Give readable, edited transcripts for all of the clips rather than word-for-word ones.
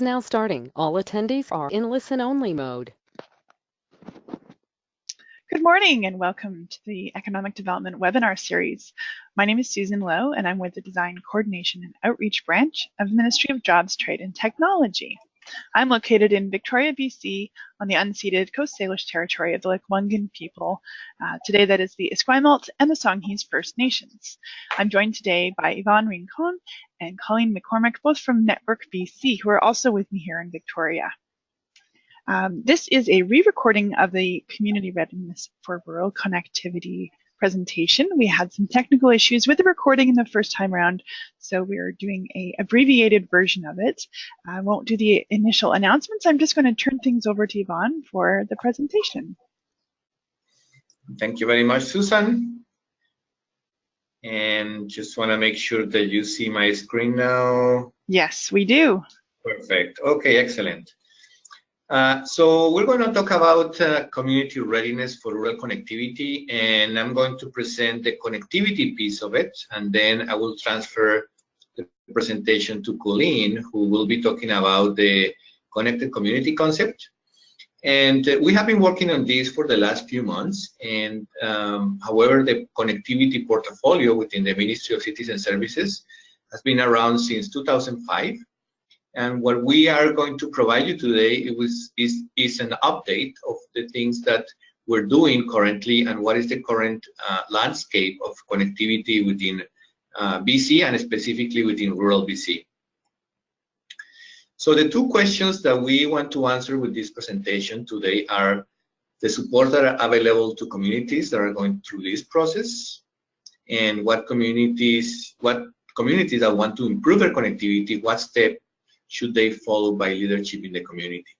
now starting. All attendees are in listen-only mode. Good morning and welcome to the Economic Development webinar series. My name is Susan Lowe and I'm with the Design Coordination and Outreach Branch of the Ministry of Jobs, Trade and Technology. I'm located in Victoria, BC on the unceded Coast Salish territory of the Lekwungen people. Today that is the Esquimalt and the Songhees First Nations. I'm joined today by Yvonne Rincon and Colleen McCormick, both from NetworkBC, who are also with me here in Victoria. This is a re-recording of the Community Readiness for Rural Connectivity presentation. We had some technical issues with the recording in the first time around, so we're doing an abbreviated version of it. I won't do the initial announcements. I'm just going to turn things over to Yvonne for the presentation. Thank you very much, Susan. And just want to make sure that you see my screen now. Yes, we do. Perfect. Okay, excellent. So we're going to talk about community readiness for rural connectivity, and I'm going to present the connectivity piece of it, and then I will transfer the presentation to Colleen, who will be talking about the connected community concept. And we have been working on this for the last few months, and however, the connectivity portfolio within the Ministry of Citizen Services has been around since 2005. And what we are going to provide you today is an update of the things that we're doing currently and what is the current landscape of connectivity within BC and specifically within rural BC. So the two questions that we want to answer with this presentation today are the support that are available to communities that are going through this process, and what communities that want to improve their connectivity, what step should they follow by leadership in the community.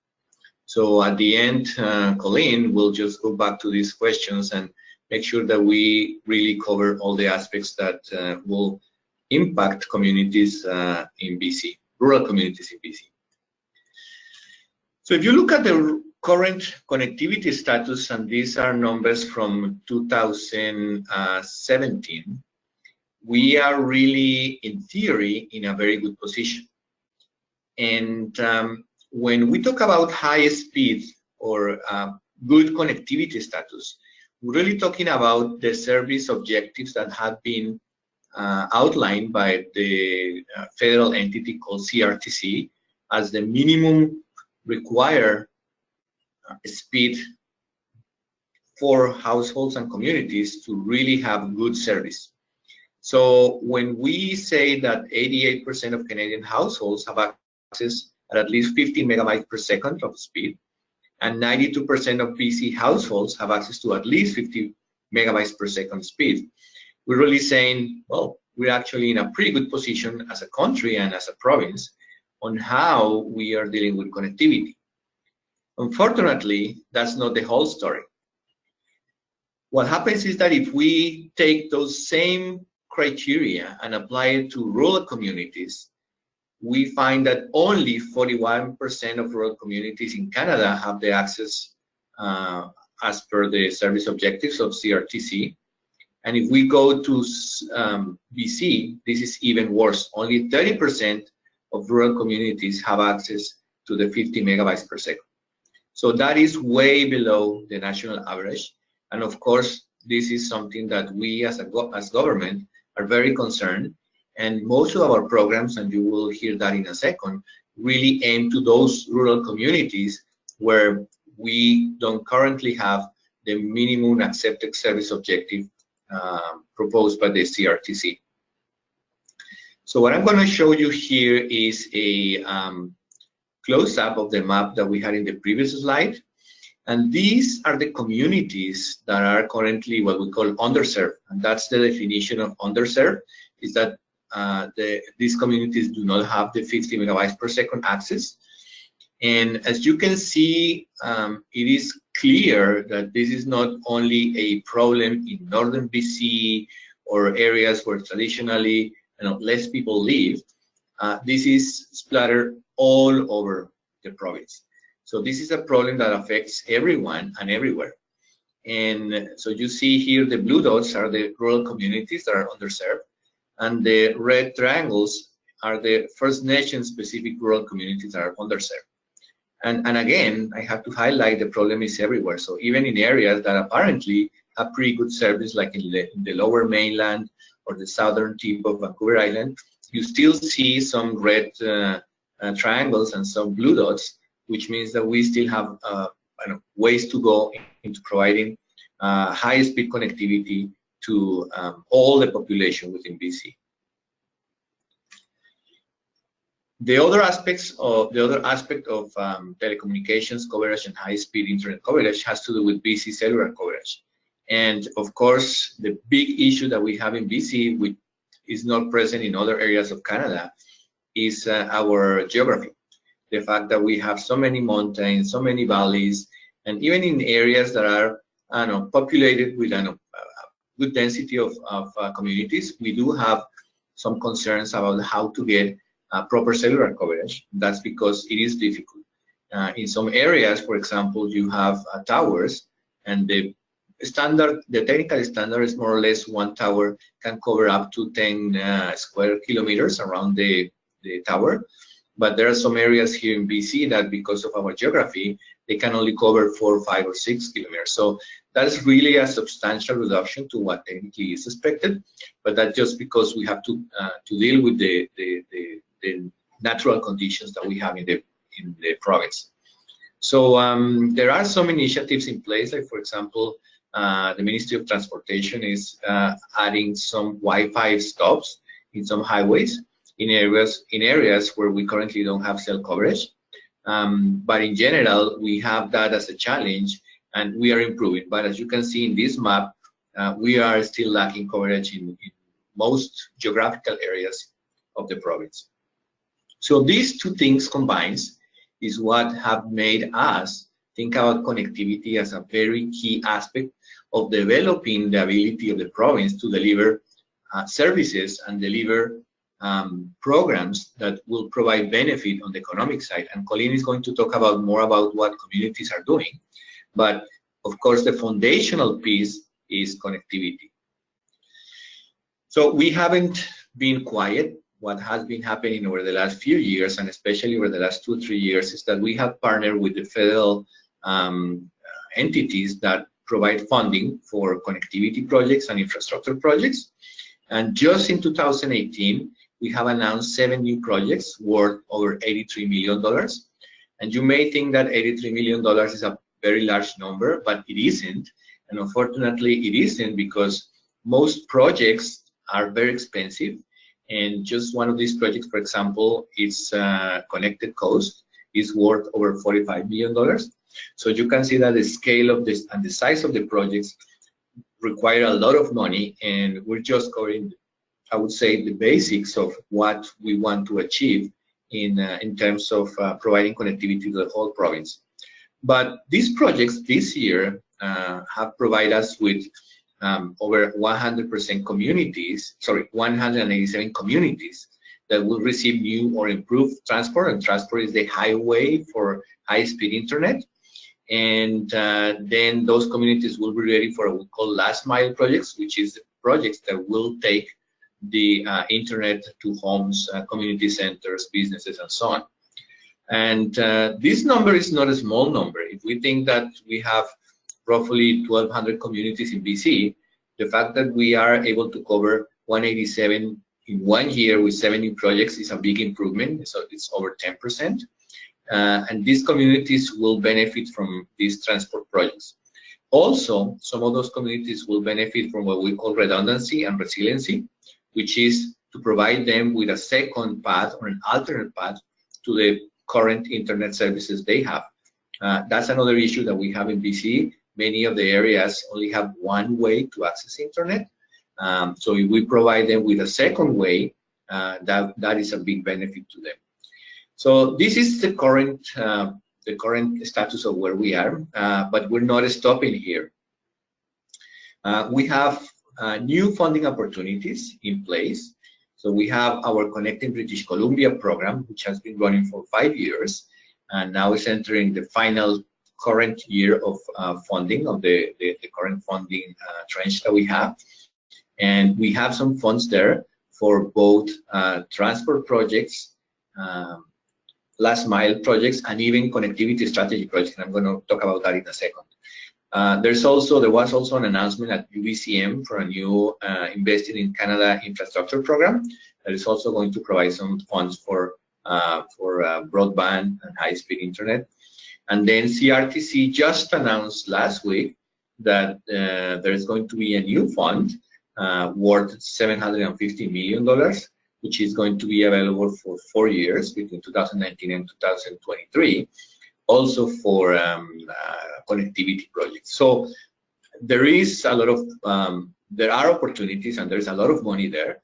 So at the end, Colleen will just go back to these questions and make sure that we really cover all the aspects that will impact communities in BC, rural communities in BC. So if you look at the current connectivity status, and these are numbers from 2017, we are really, in theory, in a very good position. And when we talk about high speed or good connectivity status, we're really talking about the service objectives that have been outlined by the federal entity called CRTC as the minimum required speed for households and communities to really have good service. So when we say that 88% of Canadian households have access at least 50 megabytes per second of speed, and 92% of BC households have access to at least 50 megabytes per second speed. We're really saying, well, we're actually in a pretty good position as a country and as a province on how we are dealing with connectivity. Unfortunately, that's not the whole story. What happens is that if we take those same criteria and apply it to rural communities, we find that only 41% of rural communities in Canada have the access as per the service objectives of CRTC. And if we go to BC, this is even worse. Only 30% of rural communities have access to the 50 megabytes per second. So that is way below the national average. And of course, this is something that we as government are very concerned. And most of our programs, and you will hear that in a second, really aim to those rural communities where we don't currently have the minimum accepted service objective proposed by the CRTC. So what I'm going to show you here is a close-up of the map that we had in the previous slide. And these are the communities that are currently what we call underserved. And that's the definition of underserved, is that these communities do not have the 50 megabytes per second access. And as you can see, it is clear that this is not only a problem in northern BC or areas where traditionally less people live. This is splattered all over the province. So this is a problem that affects everyone and everywhere. And so you see here the blue dots are the rural communities that are underserved, and the red triangles are the First Nation specific rural communities that are underserved. And again, I have to highlight the problem is everywhere. So even in areas that apparently have pretty good service, like in the lower mainland or the southern tip of Vancouver Island, you still see some red triangles and some blue dots, which means that we still have ways to go into providing high-speed connectivity to all the population within BC. The other aspect of telecommunications coverage and high-speed internet coverage has to do with BC cellular coverage. And of course, the big issue that we have in BC, which is not present in other areas of Canada, is our geography. The fact that we have so many mountains, so many valleys, and even in areas that are populated with a good density of communities, we do have some concerns about how to get proper cellular coverage. That's because it is difficult. In some areas, for example, you have towers, and the technical standard is more or less one tower can cover up to 10 square kilometers around the tower. But there are some areas here in BC that, because of our geography, they can only cover 4, 5, or 6 kilometers. So that's really a substantial reduction to what technically is expected. But that's just because we have to deal with the natural conditions that we have in the province. So there are some initiatives in place, like for example, the Ministry of Transportation is adding some Wi-Fi stops in some highways in areas where we currently don't have cell coverage. But in general, we have that as a challenge, and we are improving. But as you can see in this map, we are still lacking coverage in most geographical areas of the province. So these two things combined is what have made us think about connectivity as a very key aspect of developing the ability of the province to deliver services and deliver programs that will provide benefit on the economic side. And Colleen is going to talk about more about what communities are doing. But of course, the foundational piece is connectivity. So we haven't been quiet. What has been happening over the last few years, and especially over the last 2 or 3 years, is that we have partnered with the federal entities that provide funding for connectivity projects and infrastructure projects. And just in 2018, we have announced 7 new projects worth over $83 million. And you may think that $83 million is a very large number, but it isn't. And unfortunately, it isn't, because most projects are very expensive. And just one of these projects, for example, is Connected Coast, is worth over $45 million. So you can see that the scale of this and the size of the projects require a lot of money, and we're just covering, I would say, the basics of what we want to achieve in terms of providing connectivity to the whole province. But these projects this year have provided us with over 100% communities, 187 communities that will receive new or improved transport, and transport is the highway for high-speed internet. And then those communities will be ready for what we call last mile projects, which is projects that will take the internet to homes, community centers, businesses, and so on. And this number is not a small number. If we think that we have roughly 1,200 communities in BC, the fact that we are able to cover 187 in 1 year with 7 new projects is a big improvement. So it's over 10%. And these communities will benefit from these transport projects. Also, some of those communities will benefit from what we call redundancy and resiliency, which is to provide them with a second path or an alternate path to the current internet services they have. That's another issue that we have in BC. Many of the areas only have one way to access internet. So if we provide them with a second way, that is a big benefit to them. So this is the current status of where we are, but we're not stopping here. We have new funding opportunities in place. So we have our Connecting British Columbia program, which has been running for 5 years, and now is entering the final current year of funding of the current funding tranche that we have. And we have some funds there for both transport projects, last mile projects, and even connectivity strategy projects. And I'm going to talk about that in a second. There was also an announcement at UBCM for a new Investing in Canada infrastructure program that is also going to provide some funds for broadband and high-speed internet. And then CRTC just announced last week that there is going to be a new fund worth $750 million, which is going to be available for 4 years between 2019 and 2023, also for connectivity projects. So there is a lot of, there are opportunities and there's a lot of money there.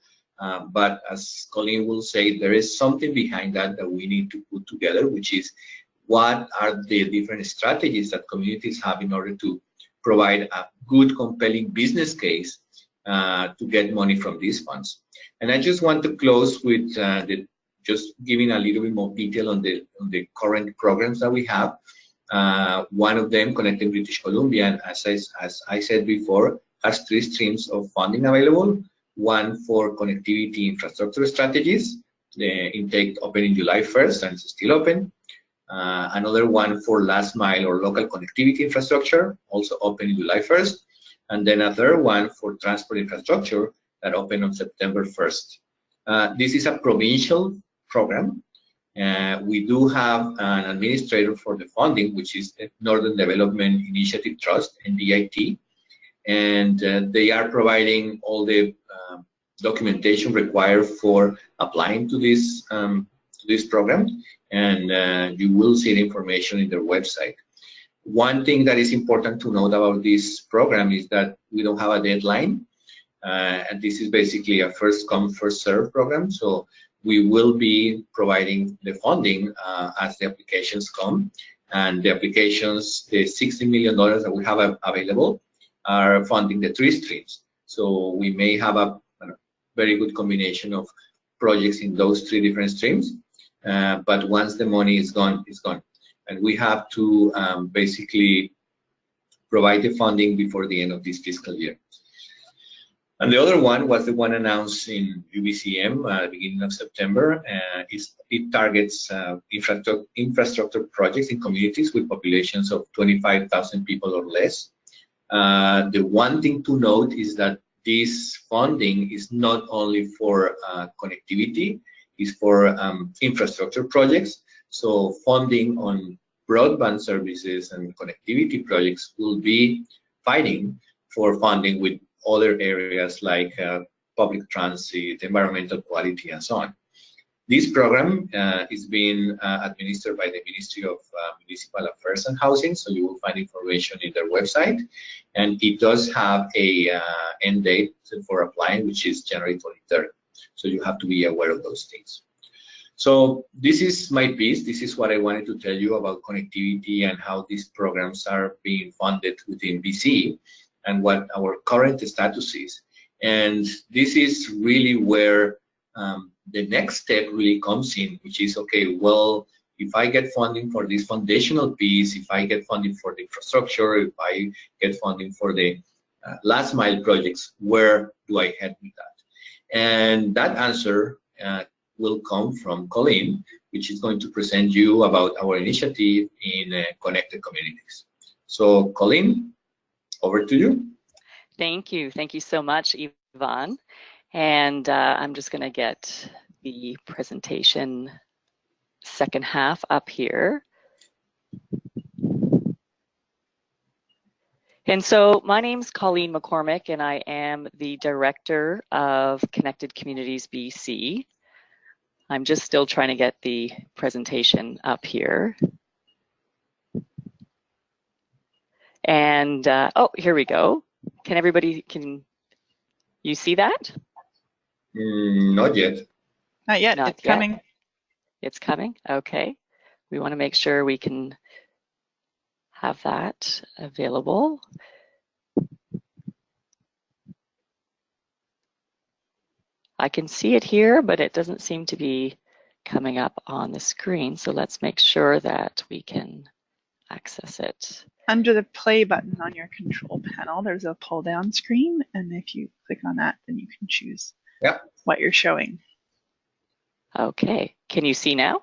But as Colleen will say, there is something behind that that we need to put together, which is what are the different strategies that communities have in order to provide a good, compelling business case to get money from these funds. And I just want to close with just giving a little bit more detail on the current programs that we have. One of them, Connecting British Columbia, as I said before, has 3 streams of funding available. One for connectivity infrastructure strategies. The intake opened in July 1st and it's still open. Another one for last mile or local connectivity infrastructure, also open in July 1st. And then a third one for transport infrastructure that opened on September 1st. This is a provincial program. We do have an administrator for the funding, which is the Northern Development Initiative Trust, NDIT. And they are providing all the documentation required for applying to this program, and you will see the information in their website. One thing that is important to note about this program is that we don't have a deadline, and this is basically a first come, first serve program. So we will be providing the funding as the applications come, and the applications, the $60 million that we have available, are funding the 3 streams. So we may have a very good combination of projects in those 3 different streams, but once the money is gone, it's gone. And we have to basically provide the funding before the end of this fiscal year. And the other one was the one announced in UBCM at the beginning of September. It targets infrastructure projects in communities with populations of 25,000 people or less. The one thing to note is that this funding is not only for connectivity, it's for infrastructure projects. So funding on broadband services and connectivity projects will be fighting for funding with other areas like public transit, environmental quality, and so on. This program is being administered by the Ministry of Municipal Affairs and Housing, so you will find information in their website. And it does have a end date for applying, which is January 23rd. So you have to be aware of those things. So this is my piece. This is what I wanted to tell you about connectivity and how these programs are being funded within BC and what our current status is. And this is really where the next step really comes in, which is, okay, well, if I get funding for this foundational piece, if I get funding for the infrastructure, if I get funding for the last mile projects, where do I head with that? And that answer will come from Colleen, which is going to present you about our initiative in connected communities. So Colleen, over to you. Thank you. Thank you so much, Ivan. And I'm just going to get the presentation second half up here. And so my name's Colleen McCormick, and I am the Director of Connected Communities BC. I'm just still trying to get the presentation up here. And, oh, here we go. Can you see that? Not yet. Not yet. Not it's yet. Coming. It's coming. Okay. We want to make sure we can have that available. I can see it here, but it doesn't seem to be coming up on the screen. So let's make sure that we can access it. Under the play button on your control panel, there's a pull down screen. And if you click on that, then you can choose Yeah. what you're showing. Okay, can you see now?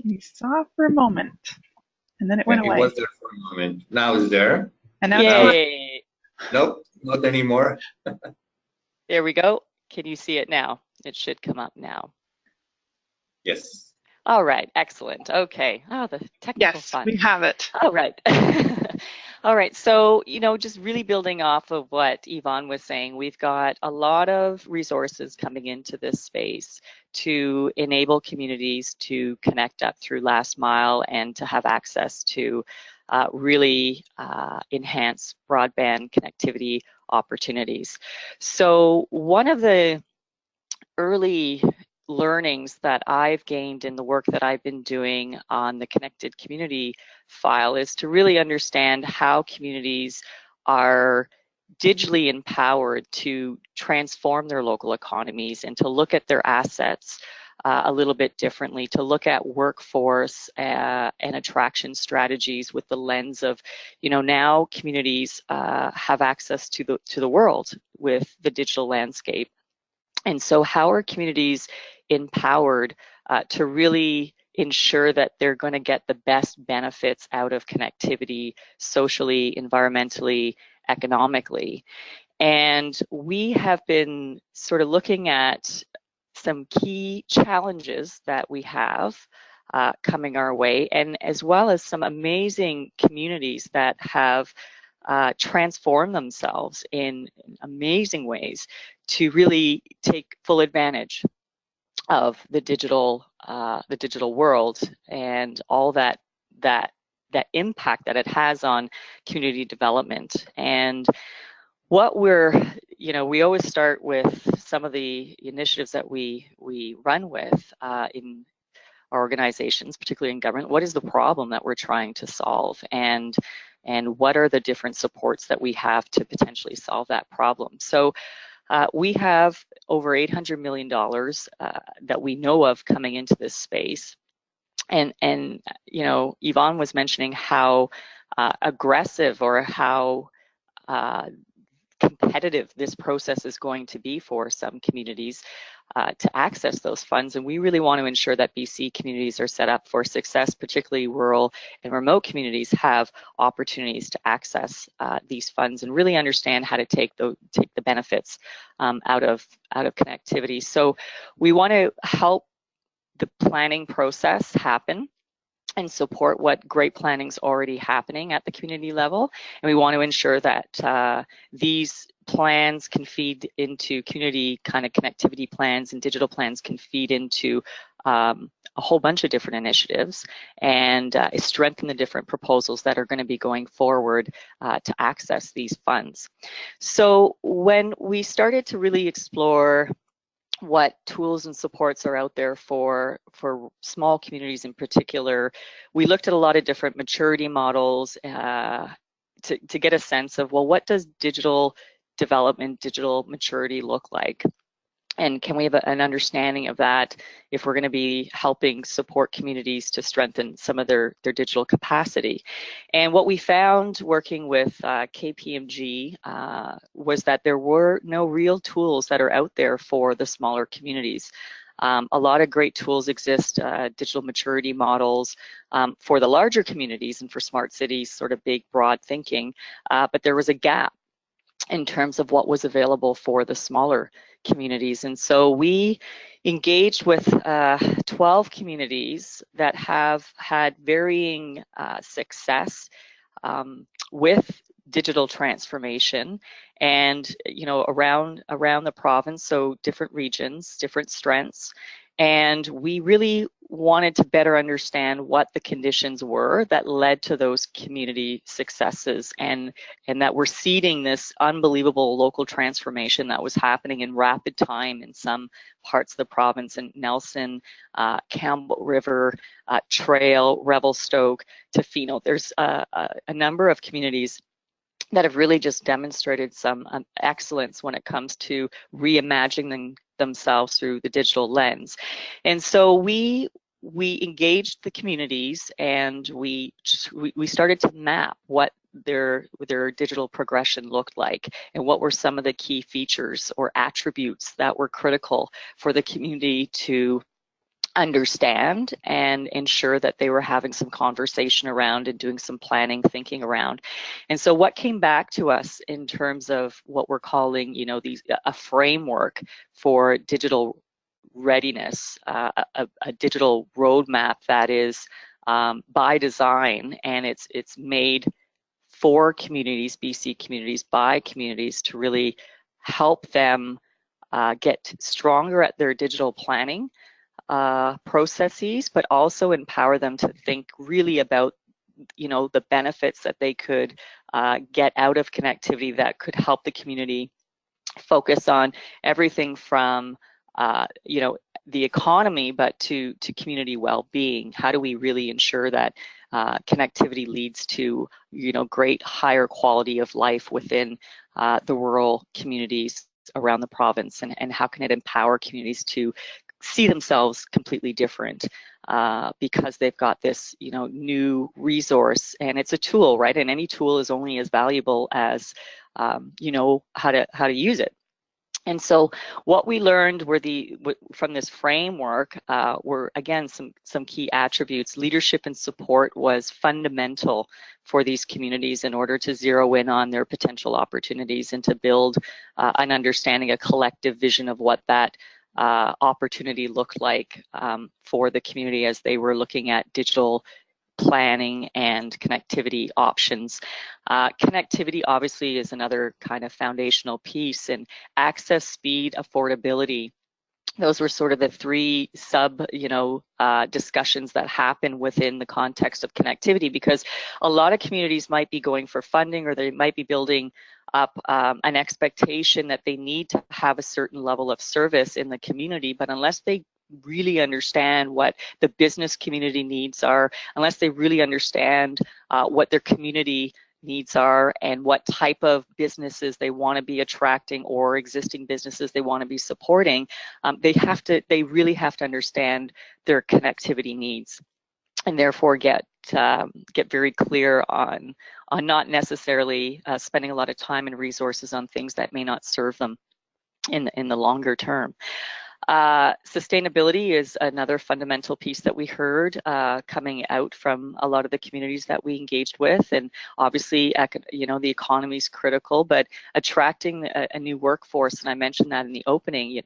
You saw for a moment, and then it went It away. was there for a moment. Now it's there. And now it's Now, gone. Yay! nope, not anymore. There we go. Can you see it now? It should come up now. Yes. All right, excellent. Okay. Oh, the technical Yes, fun. we have it. All right. All right. So, just really building off of what Yvonne was saying, we've got a lot of resources coming into this space to enable communities to connect up through last mile and to have access to really enhance broadband connectivity opportunities. So one of the early learnings that I've gained in the work that I've been doing on the connected community file is to really understand how communities are digitally empowered to transform their local economies and to look at their assets a little bit differently, to look at workforce and attraction strategies with the lens of, now communities have access to the world with the digital landscape. And so how are communities empowered to really ensure that they're going to get the best benefits out of connectivity socially, environmentally, economically? And we have been sort of looking at some key challenges that we have coming our way, and as well as some amazing communities that have transform themselves in amazing ways to really take full advantage of the digital world and all that impact that it has on community development. And what we always start with some of the initiatives that we run with in our organizations, particularly in government. What is the problem that we're trying to solve, and what are the different supports that we have to potentially solve that problem? So we have over $800 million that we know of coming into this space. And Yvonne was mentioning how aggressive or how competitive this process is going to be for some communities to access those funds. And we really want to ensure that BC communities are set up for success, particularly rural and remote communities have opportunities to access these funds and really understand how to take the benefits out of connectivity. So we want to help the planning process happen and support what great planning is already happening at the community level. And we want to ensure that these plans can feed into community kind of connectivity plans, and digital plans can feed into a whole bunch of different initiatives and strengthen the different proposals that are going to be going forward to access these funds. So when we started to really explore what tools and supports are out there for small communities in particular, we looked at a lot of different maturity models to get a sense of, well, what does digital development, digital maturity look like? And can we have an understanding of that if we're going to be helping support communities to strengthen some of their digital capacity? And what we found working with KPMG was that there were no real tools that are out there for the smaller communities. A lot of great tools exist, digital maturity models for the larger communities and for smart cities, sort of big, broad thinking, but there was a gap in terms of what was available for the smaller communities. And so we engaged with 12 communities that have had varying success with digital transformation and around the province, so different regions, different strengths. And we really wanted to better understand what the conditions were that led to those community successes, and that we're seeding this unbelievable local transformation that was happening in rapid time in some parts of the province, in Nelson, Campbell River, Trail, Revelstoke, Tofino. There's a number of communities that have really just demonstrated some excellence when it comes to reimagining themselves through the digital lens. And so we engaged the communities, and we started to map what their digital progression looked like, and what were some of the key features or attributes that were critical for the community to understand and ensure that they were having some conversation around and doing some planning, thinking around. And so what came back to us in terms of what we're calling, you know, a framework for digital readiness, a digital roadmap that is by design, and it's made for communities, BC communities, by communities, to really help them get stronger at their digital planning processes, but also empower them to think really about, you know, the benefits that they could get out of connectivity that could help the community focus on everything from you know, the economy, but to community well-being. How do we really ensure that connectivity leads to, you know, great higher quality of life within the rural communities around the province, and how can it empower communities to see themselves completely different because they've got this, you know, new resource, and it's a tool, right? And any tool is only as valuable as you know how to use it. And so what we learned were from this framework were, again, some key attributes. Leadership and support was fundamental for these communities in order to zero in on their potential opportunities and to build an understanding, a collective vision of what that opportunity looked like for the community as they were looking at digital planning and connectivity options. Connectivity obviously is another kind of foundational piece, and access, speed, affordability. Those were sort of the three sub, you know, discussions that happen within the context of connectivity, because a lot of communities might be going for funding, or they might be building up an expectation that they need to have a certain level of service in the community, but unless they really understand what the business community needs are, unless they really understand what their community needs are and what type of businesses they want to be attracting or existing businesses they want to be supporting, they really have to understand their connectivity needs, and therefore get very clear on not necessarily spending a lot of time and resources on things that may not serve them in the longer term. Sustainability is another fundamental piece that we heard coming out from a lot of the communities that we engaged with, and obviously, you know, the economy is critical, but attracting a new workforce, and I mentioned that in the opening.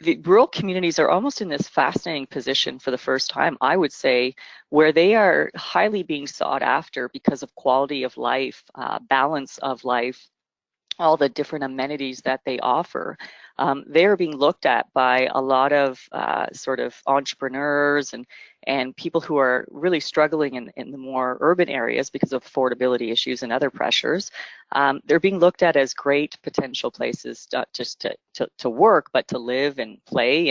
The rural communities are almost in this fascinating position for the first time, I would say, where they are highly being sought after because of quality of life, balance of life, all the different amenities that they offer. They are being looked at by a lot of sort of entrepreneurs and people who are really struggling in the more urban areas because of affordability issues and other pressures. They're being looked at as great potential places, not just to work, but to live and play.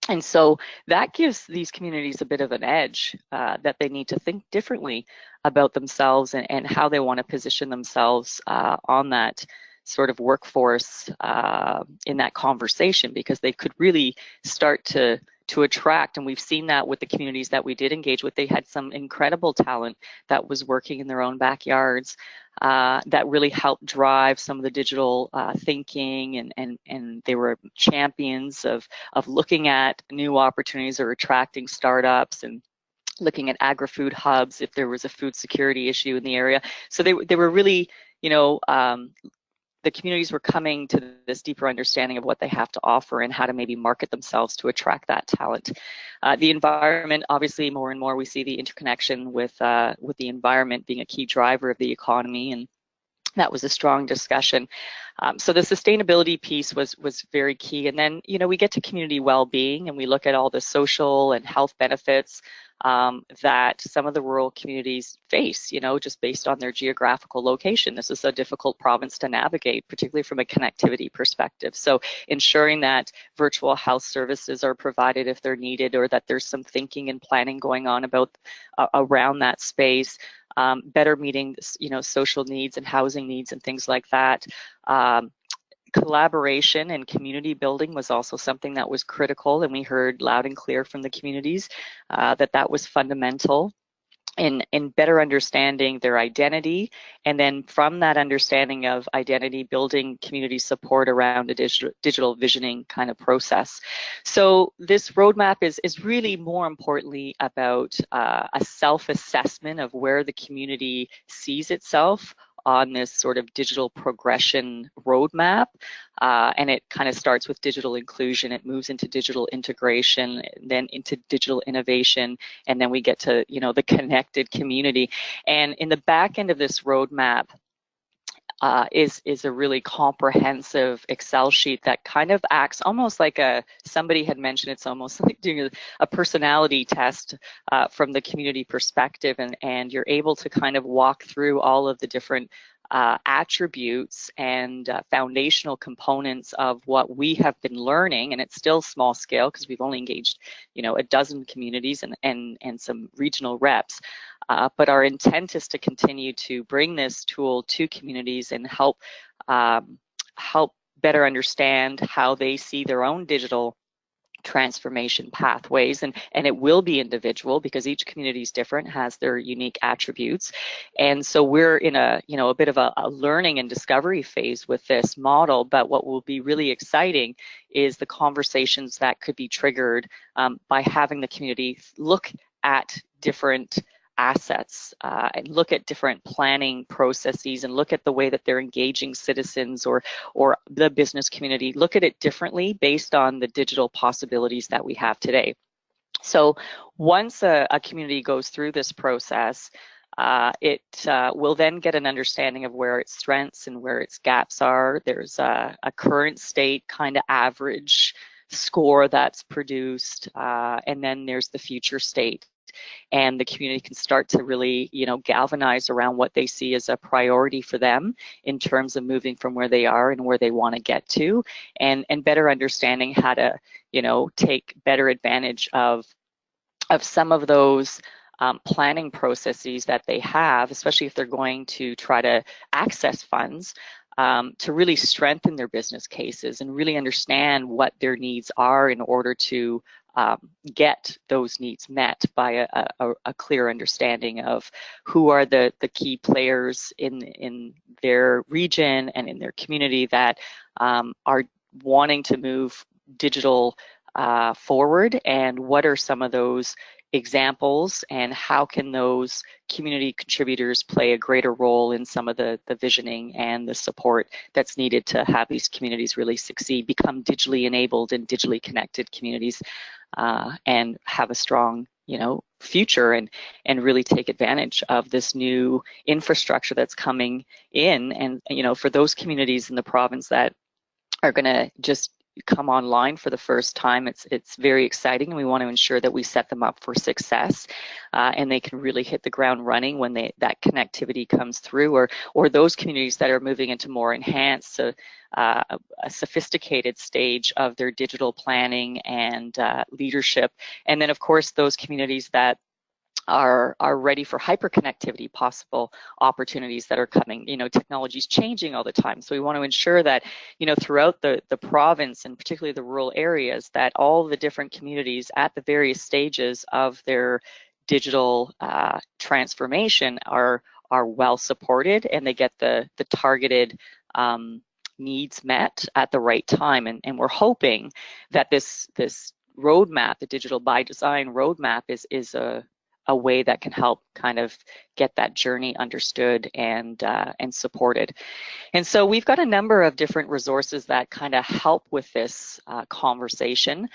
And so that gives these communities a bit of an edge that they need to think differently about themselves and how they want to position themselves on that sort of workforce in that conversation, because they could really start to attract, and we've seen that with the communities that we did engage with. They had some incredible talent that was working in their own backyards that really helped drive some of the digital thinking, and they were champions of looking at new opportunities or attracting startups and looking at agri-food hubs if there was a food security issue in the area. So they were really, you know, the communities were coming to this deeper understanding of what they have to offer and how to maybe market themselves to attract that talent. The environment, obviously, more and more we see the interconnection with the environment being a key driver of the economy, and that was a strong discussion. So the sustainability piece was very key. And then, you know, we get to community well-being and we look at all the social and health benefits that some of the rural communities face, you know, just based on their geographical location. This is a difficult province to navigate, particularly from a connectivity perspective. So ensuring that virtual health services are provided if they're needed, or that there's some thinking and planning going on about around that space. Better meeting, you know, social needs and housing needs and things like that. Collaboration and community building was also something that was critical, and we heard loud and clear from the communities that was fundamental. in better understanding their identity, and then from that understanding of identity, building community support around a digital visioning kind of process. So this roadmap is really more importantly about a self-assessment of where the community sees itself on this sort of digital progression roadmap. And it kind of starts with digital inclusion, it moves into digital integration, then into digital innovation, and then we get to, you know, the connected community. And in the back end of this roadmap is a really comprehensive Excel sheet that kind of acts almost like somebody had mentioned, it's almost like doing a personality test from the community perspective, and you're able to kind of walk through all of the different attributes and foundational components of what we have been learning, and it's still small scale because we've only engaged, you know, a dozen communities and some regional reps. But our intent is to continue to bring this tool to communities and help better understand how they see their own digital transformation pathways, and it will be individual because each community is different, has their unique attributes. And so we're in a bit of a learning and discovery phase with this model, but what will be really exciting is the conversations that could be triggered by having the community look at different assets and look at different planning processes and look at the way that they're engaging citizens or the business community, look at it differently based on the digital possibilities that we have today. So once a community goes through this process, it will then get an understanding of where its strengths and where its gaps are. There's a current state kind of average score that's produced, and then there's the future state. And the community can start to really, you know, galvanize around what they see as a priority for them in terms of moving from where they are and where they want to get to, and better understanding how to, you know, take better advantage of some of those planning processes that they have, especially if they're going to try to access funds, to really strengthen their business cases and really understand what their needs are in order to get those needs met by a clear understanding of who are the key players in their region and in their community that are wanting to move digital forward, and what are some of those examples and how can those community contributors play a greater role in some of the visioning and the support that's needed to have these communities really succeed, become digitally enabled and digitally connected communities, and have a strong, you know, future and really take advantage of this new infrastructure that's coming in. And, you know, for those communities in the province that are going to just come online for the first time, it's very exciting, and we want to ensure that we set them up for success, and they can really hit the ground running when that connectivity comes through, or those communities that are moving into more enhanced, a sophisticated stage of their digital planning and leadership. And then of course those communities that are ready for hyperconnectivity possible opportunities that are coming. You know, technology is changing all the time, so we want to ensure that, you know, throughout the province, and particularly the rural areas, that all the different communities at the various stages of their digital transformation are well supported, and they get the targeted needs met at the right time. And we're hoping that this roadmap, the digital by design roadmap, is a way that can help kind of get that journey understood and supported. And so we've got a number of different resources that kind of help with this conversation.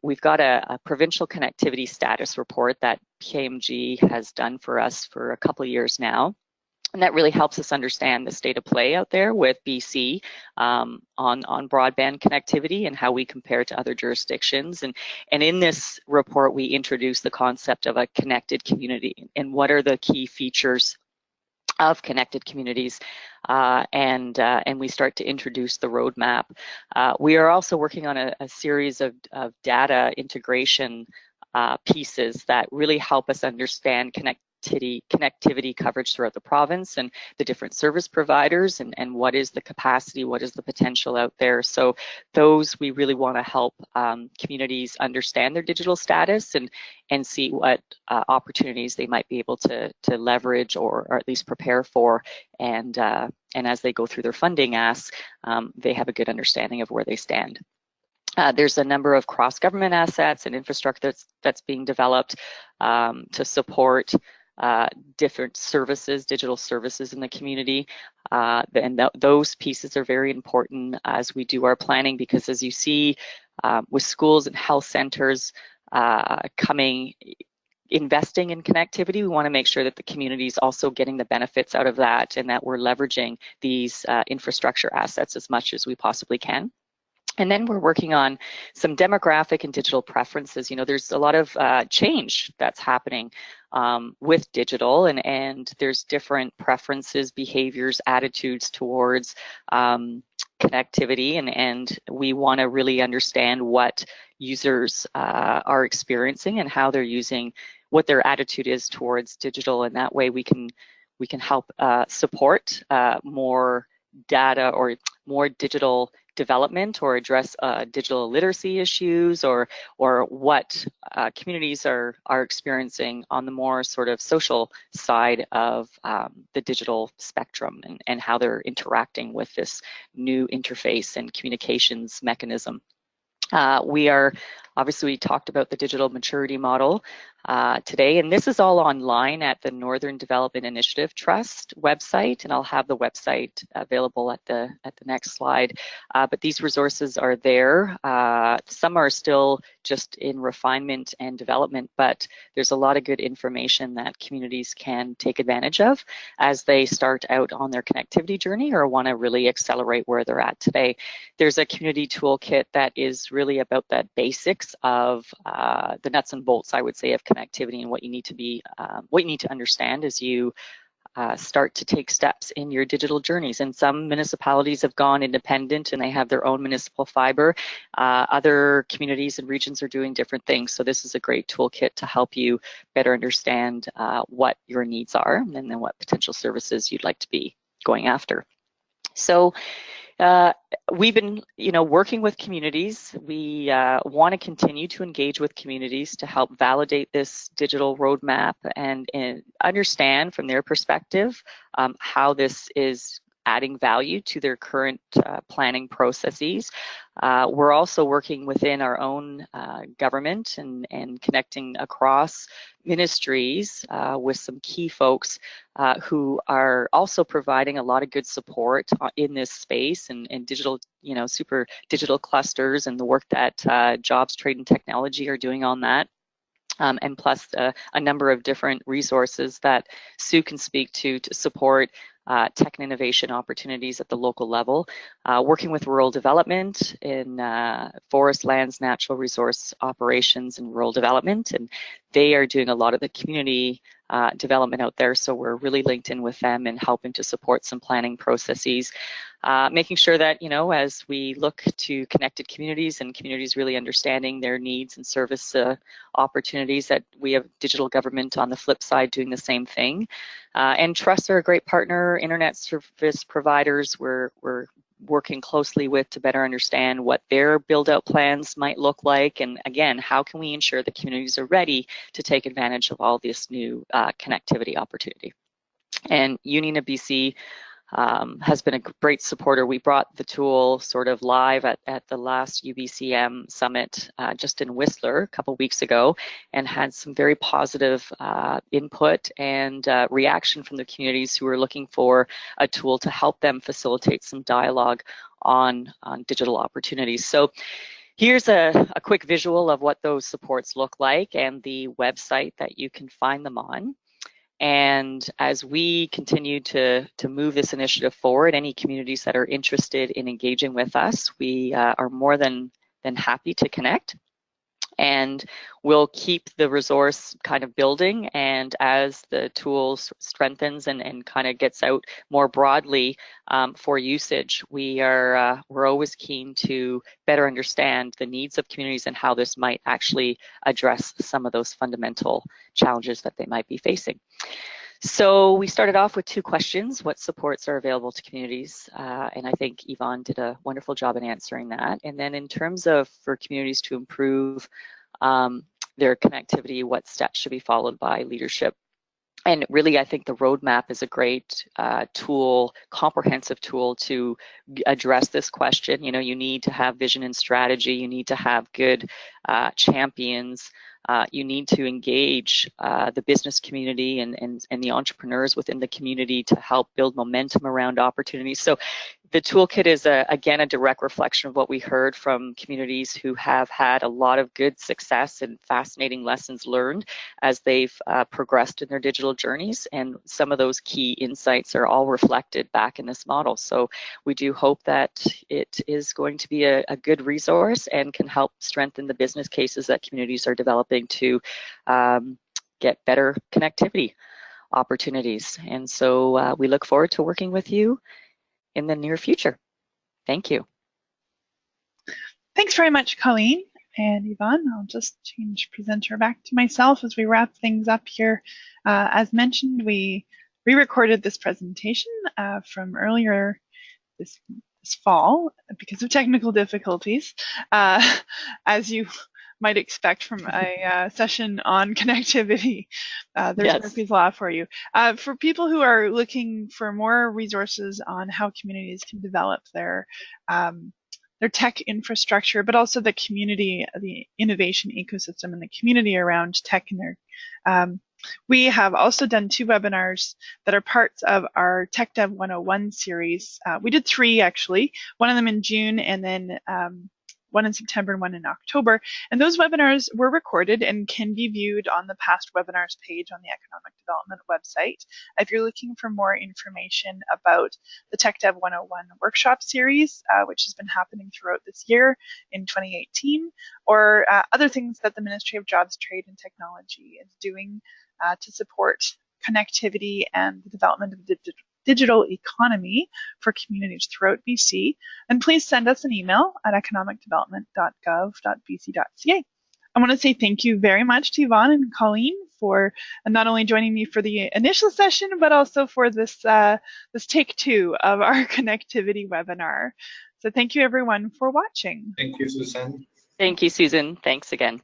We've got a provincial connectivity status report that PMG has done for us for a couple of years now. And that really helps us understand the state of play out there with BC on broadband connectivity and how we compare to other jurisdictions. And in this report, we introduce the concept of a connected community and what are the key features of connected communities, and we start to introduce the roadmap. We are also working on a series of data integration pieces that really help us understand connectivity connectivity coverage throughout the province and the different service providers, and what is the capacity, what is the potential out there. So those we really want to help communities understand their digital status and see what opportunities they might be able to leverage or at least prepare for, and as they go through their funding asks, they have a good understanding of where they stand. There's a number of cross-government assets and infrastructure that's being developed to support different services, digital services in the community. And those pieces are very important as we do our planning, because as you see with schools and health centers investing in connectivity, we want to make sure that the community is also getting the benefits out of that, and that we're leveraging these infrastructure assets as much as we possibly can. And then we're working on some demographic and digital preferences. You know, there's a lot of change that's happening with digital, and there's different preferences, behaviors, attitudes towards connectivity, and we want to really understand what users are experiencing and how they're using, what their attitude is towards digital, and that way we can help support more data or more digital development, or address digital literacy issues, or what communities are experiencing on the more sort of social side of the digital spectrum, and how they're interacting with this new interface and communications mechanism. We talked about the digital maturity model today, and this is all online at the Northern Development Initiative Trust website, and I'll have the website available at the next slide. But these resources are there. Some are still just in refinement and development, but there's a lot of good information that communities can take advantage of as they start out on their connectivity journey or want to really accelerate where they're at today. There's a community toolkit that is really about the basics of the nuts and bolts, I would say, of connectivity, and what you need to understand as you start to take steps in your digital journeys. And some municipalities have gone independent and they have their own municipal fiber. Other communities and regions are doing different things. So this is a great toolkit to help you better understand what your needs are, and then what potential services you'd like to be going after. So we've been, working with communities. We want to continue to engage with communities to help validate this digital roadmap and understand from their perspective how this is adding value to their current planning processes. We're also working within our own government and connecting across ministries with some key folks who are also providing a lot of good support in this space, and digital, super digital clusters, and the work that Jobs, Trade and Technology are doing on that. And plus a number of different resources that Sue can speak to support tech and innovation opportunities at the local level, working with rural development in forest, lands, natural resource operations, and rural development. And they are doing a lot of the community development out there, so we're really linked in with them and helping to support some planning processes, making sure that, as we look to connected communities and communities really understanding their needs and service opportunities, that we have digital government on the flip side doing the same thing. And trusts are a great partner. Internet service providers we're working closely with to better understand what their build-out plans might look like, and again, how can we ensure the communities are ready to take advantage of all this new connectivity opportunity. And Union of BC has been a great supporter. We brought the tool sort of live at the last UBCM summit just in Whistler a couple weeks ago, and had some very positive input and reaction from the communities who are looking for a tool to help them facilitate some dialogue on digital opportunities. So here's a quick visual of what those supports look like and the website that you can find them on. And as we continue to move this initiative forward, any communities that are interested in engaging with us, we are more than happy to connect. And we'll keep the resource kind of building, and as the tool strengthens and kind of gets out more broadly for usage, we're always keen to better understand the needs of communities and how this might actually address some of those fundamental challenges that they might be facing. So we started off with 2 questions: what supports are available to communities? And I think Yvonne did a wonderful job in answering that. And then in terms of for communities to improve their connectivity, what steps should be followed by leadership? And really, I think the roadmap is a great tool, comprehensive tool to address this question. You know, you need to have vision and strategy. You need to have good champions. You need to engage the business community and the entrepreneurs within the community to help build momentum around opportunities. So the toolkit is, again, a direct reflection of what we heard from communities who have had a lot of good success and fascinating lessons learned as they've progressed in their digital journeys. And some of those key insights are all reflected back in this model. So we do hope that it is going to be a good resource and can help strengthen the business cases that communities are developing to get better connectivity opportunities. And so we look forward to working with you in the near future. Thank you. Thanks very much, Colleen and Yvonne. I'll just change presenter back to myself as we wrap things up here. As mentioned, we re-recorded this presentation from earlier this fall because of technical difficulties. As you might expect from a session on connectivity. There's Murphy's Law for you. For people who are looking for more resources on how communities can develop their tech infrastructure, but also the community, the innovation ecosystem and the community around tech in their we have also done 2 webinars that are parts of our Tech Dev 101 series. We did 3 actually, one of them in June and then one in September and one in October. And those webinars were recorded and can be viewed on the past webinars page on the Economic Development website. If you're looking for more information about the Tech Dev 101 workshop series, which has been happening throughout this year in 2018, or other things that the Ministry of Jobs, Trade and Technology is doing to support connectivity and the development of the digital economy for communities throughout BC, then please send us an email at economicdevelopment.gov.bc.ca. I want to say thank you very much to Yvonne and Colleen for not only joining me for the initial session, but also for this take 2 of our connectivity webinar. So thank you everyone for watching. Thank you, Susan. Thank you, Susan. Thanks again.